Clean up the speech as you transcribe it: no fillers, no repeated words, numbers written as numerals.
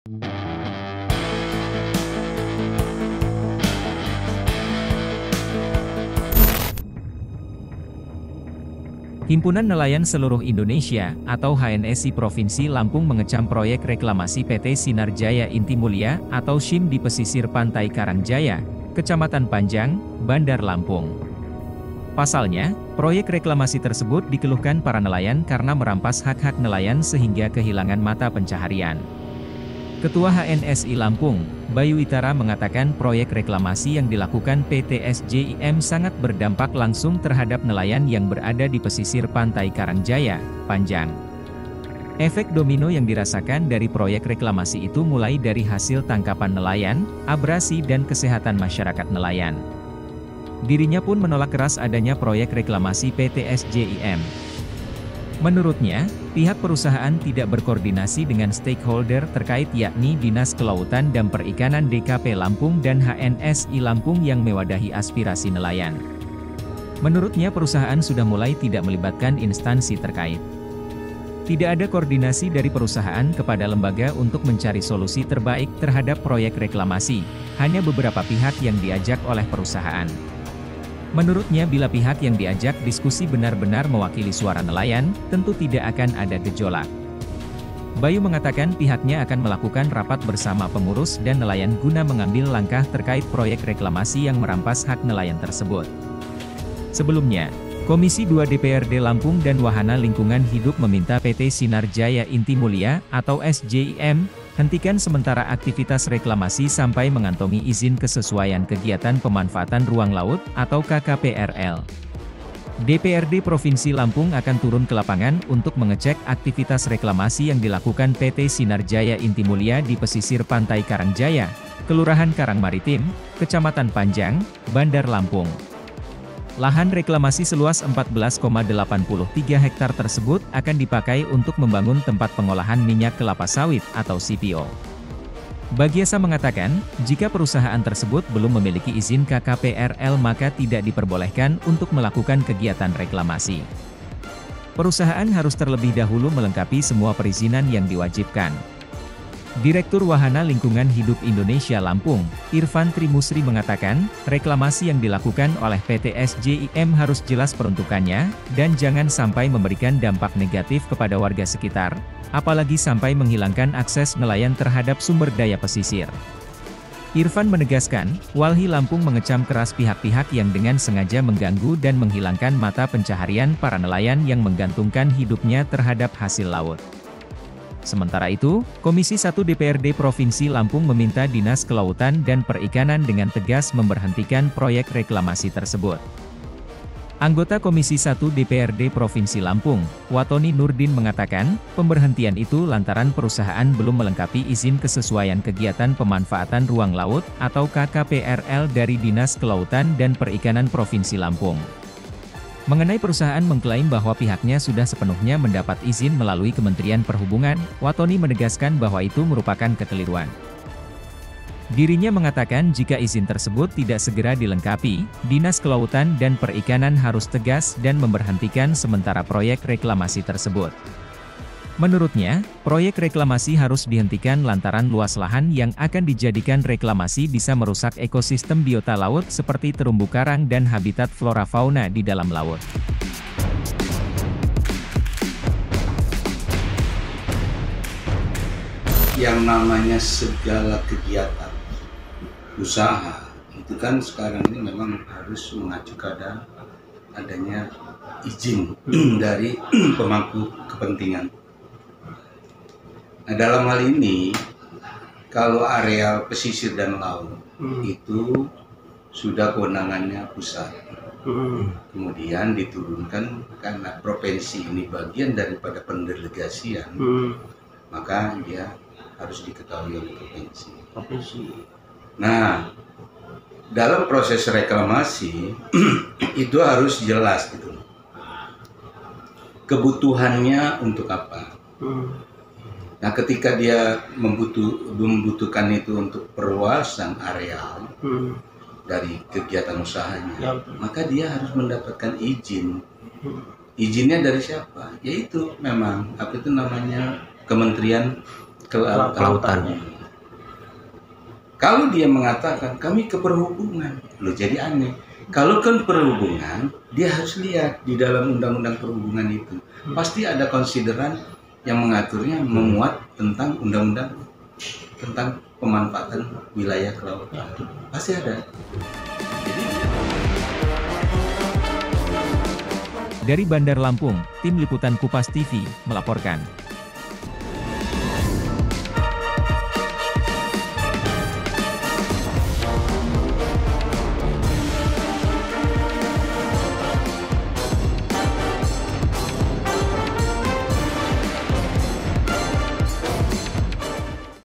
Himpunan Nelayan Seluruh Indonesia, atau HNSI Provinsi Lampung mengecam proyek reklamasi PT Sinar Jaya Inti Mulia, atau SYIM di pesisir pantai Karangjaya, Kecamatan Panjang, Bandar Lampung. Pasalnya, proyek reklamasi tersebut dikeluhkan para nelayan karena merampas hak-hak nelayan sehingga kehilangan mata pencaharian. Ketua HNSI Lampung, Bayu Itara mengatakan proyek reklamasi yang dilakukan PT SJIM sangat berdampak langsung terhadap nelayan yang berada di pesisir pantai Karangjaya, Panjang. Efek domino yang dirasakan dari proyek reklamasi itu mulai dari hasil tangkapan nelayan, abrasi dan kesehatan masyarakat nelayan. Dirinya pun menolak keras adanya proyek reklamasi PT SJIM. Menurutnya, pihak perusahaan tidak berkoordinasi dengan stakeholder terkait yakni Dinas Kelautan dan Perikanan DKP Lampung dan HNSI Lampung yang mewadahi aspirasi nelayan. Menurutnya perusahaan sudah mulai tidak melibatkan instansi terkait. Tidak ada koordinasi dari perusahaan kepada lembaga untuk mencari solusi terbaik terhadap proyek reklamasi, hanya beberapa pihak yang diajak oleh perusahaan. Menurutnya bila pihak yang diajak diskusi benar-benar mewakili suara nelayan, tentu tidak akan ada gejolak. Bayu mengatakan pihaknya akan melakukan rapat bersama pengurus dan nelayan guna mengambil langkah terkait proyek reklamasi yang merampas hak nelayan tersebut. Sebelumnya, Komisi 2 DPRD Lampung dan Wahana Lingkungan Hidup meminta PT Sinar Jaya Inti Mulia, atau SJIM, hentikan sementara aktivitas reklamasi sampai mengantongi izin kesesuaian kegiatan pemanfaatan ruang laut, atau KKPRL. DPRD Provinsi Lampung akan turun ke lapangan untuk mengecek aktivitas reklamasi yang dilakukan PT Sinar Jaya Inti Mulia di pesisir pantai Karangjaya, Kelurahan Karangmaritim, Kecamatan Panjang, Bandar Lampung. Lahan reklamasi seluas 14,83 hektar tersebut akan dipakai untuk membangun tempat pengolahan minyak kelapa sawit atau CPO. Bagiasa mengatakan, jika perusahaan tersebut belum memiliki izin KKPRL maka tidak diperbolehkan untuk melakukan kegiatan reklamasi. Perusahaan harus terlebih dahulu melengkapi semua perizinan yang diwajibkan. Direktur Wahana Lingkungan Hidup Indonesia Lampung, Irfan Trimusri mengatakan, reklamasi yang dilakukan oleh PT SJIM harus jelas peruntukannya, dan jangan sampai memberikan dampak negatif kepada warga sekitar, apalagi sampai menghilangkan akses nelayan terhadap sumber daya pesisir. Irfan menegaskan, Walhi Lampung mengecam keras pihak-pihak yang dengan sengaja mengganggu dan menghilangkan mata pencaharian para nelayan yang menggantungkan hidupnya terhadap hasil laut. Sementara itu, Komisi 1 DPRD Provinsi Lampung meminta Dinas Kelautan dan Perikanan dengan tegas memberhentikan proyek reklamasi tersebut. Anggota Komisi 1 DPRD Provinsi Lampung, Watoni Nurdin mengatakan, pemberhentian itu lantaran perusahaan belum melengkapi izin kesesuaian kegiatan pemanfaatan ruang laut, atau KKPRL dari Dinas Kelautan dan Perikanan Provinsi Lampung. Mengenai perusahaan mengklaim bahwa pihaknya sudah sepenuhnya mendapat izin melalui Kementerian Perhubungan, Watoni menegaskan bahwa itu merupakan kekeliruan. Dirinya mengatakan jika izin tersebut tidak segera dilengkapi, Dinas Kelautan dan Perikanan harus tegas dan memberhentikan sementara proyek reklamasi tersebut. Menurutnya, proyek reklamasi harus dihentikan lantaran luas lahan yang akan dijadikan reklamasi bisa merusak ekosistem biota laut seperti terumbu karang dan habitat flora fauna di dalam laut. Yang namanya segala kegiatan usaha itu kan sekarang ini memang harus mengacu pada adanya izin dari pemangku kepentingan. Nah, dalam hal ini, kalau areal pesisir dan laut itu sudah kewenangannya pusat, kemudian diturunkan karena provinsi ini bagian daripada pendelegasian, maka dia harus diketahui oleh provinsi. Nah, dalam proses reklamasi itu harus jelas gitu, kebutuhannya untuk apa. Nah, ketika dia membutuhkan itu untuk perluasan areal dari kegiatan usahanya, maka dia harus mendapatkan izin. Izinnya dari siapa? Yaitu memang apa itu namanya Kementerian kelautan. Kalau dia mengatakan kami ke perhubungan, lo jadi aneh. Kalau kan perhubungan, dia harus lihat di dalam undang-undang perhubungan itu pasti ada konsideran yang mengaturnya, memuat tentang undang-undang tentang pemanfaatan wilayah kelautan. Pasti ada. Dari Bandar Lampung, Tim Liputan Kupas TV melaporkan.